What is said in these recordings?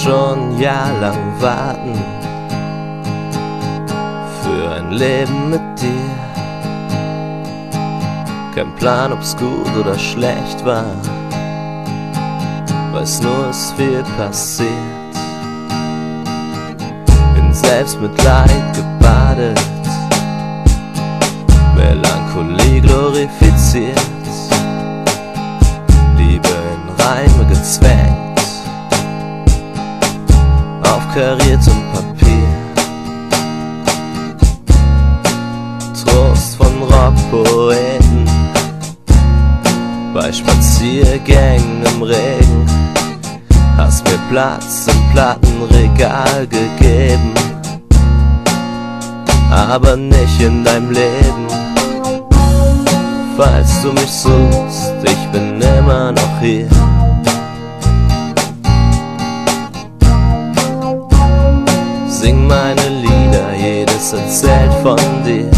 schon jahrelang warten für ein Leben mit dir. Kein Plan, ob's gut oder schlecht war, weiß nur, es viel passiert. In Selbstmitleid gebadet, Melancholie glorifiziert, Liebe in Reime gezwängt, auf kariertem Papier. Trost von Rockpoeten bei Spaziergängen im Regen, hast mir Platz im Plattenregal gegeben, aber nicht in deinem Leben. Falls du mich suchst, ich bin immer noch hier. Sing meine Lieder, jedes erzählt von dir.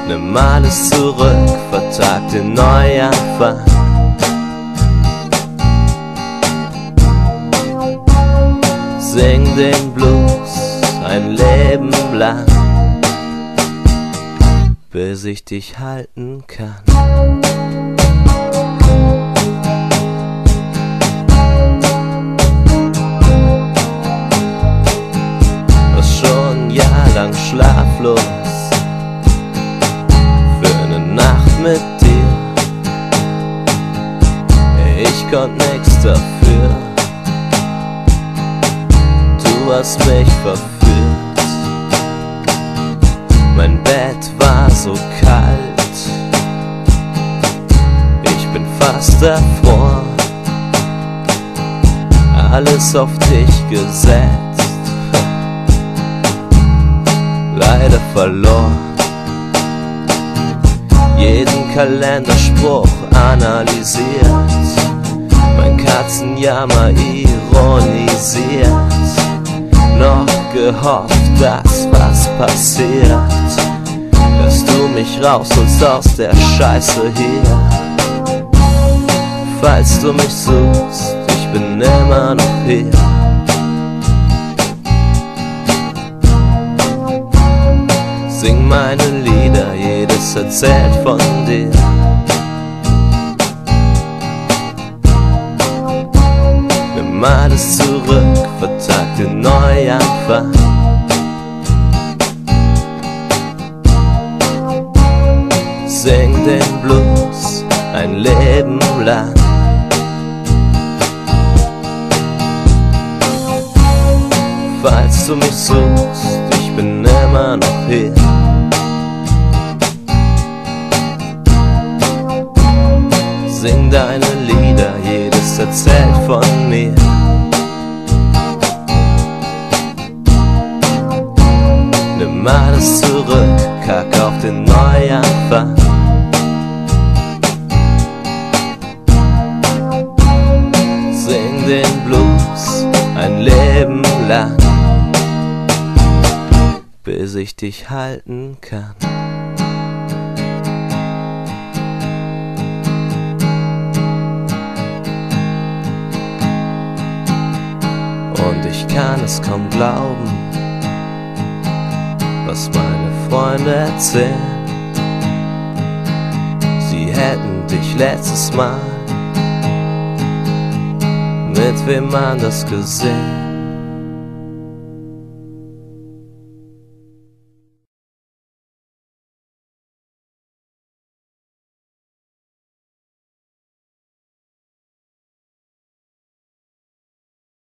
Nimm alles zurück, vertag den Neuanfang. Sing den Blues ein Leben lang, bis ich dich halten kann. War schon jahrelang schlaflos für eine Nacht mit dir. Ich konnt nix dafür, du hast mich verführt. Mein Bett war so kalt, ich bin fast erfroren, alles auf dich gesetzt, leider verloren. Jeden Kalenderspruch analysiert, mein Katzenjammer ironisiert, noch gehofft, dass was passiert, dass du mich rausholst aus der Scheiße hier. Falls du mich suchst, ich bin immer noch hier. Sing meine Lieder, jedes erzählt von dir. Nimm alles zurück, vertag den Neuanfang. Sing den Blues ein Leben lang. Falls du mich suchst, ich bin immer noch hier. Sing deine Lieder, jedes erzählt von mir. Nimm alles zurück, kack auf den Neuanfang. Sing den Blues ein Leben lang, bis ich dich halten kann. Und ich kann es kaum glauben, was meine Freunde erzählen. Sie hätten dich letztes Mal mit wem anders gesehen.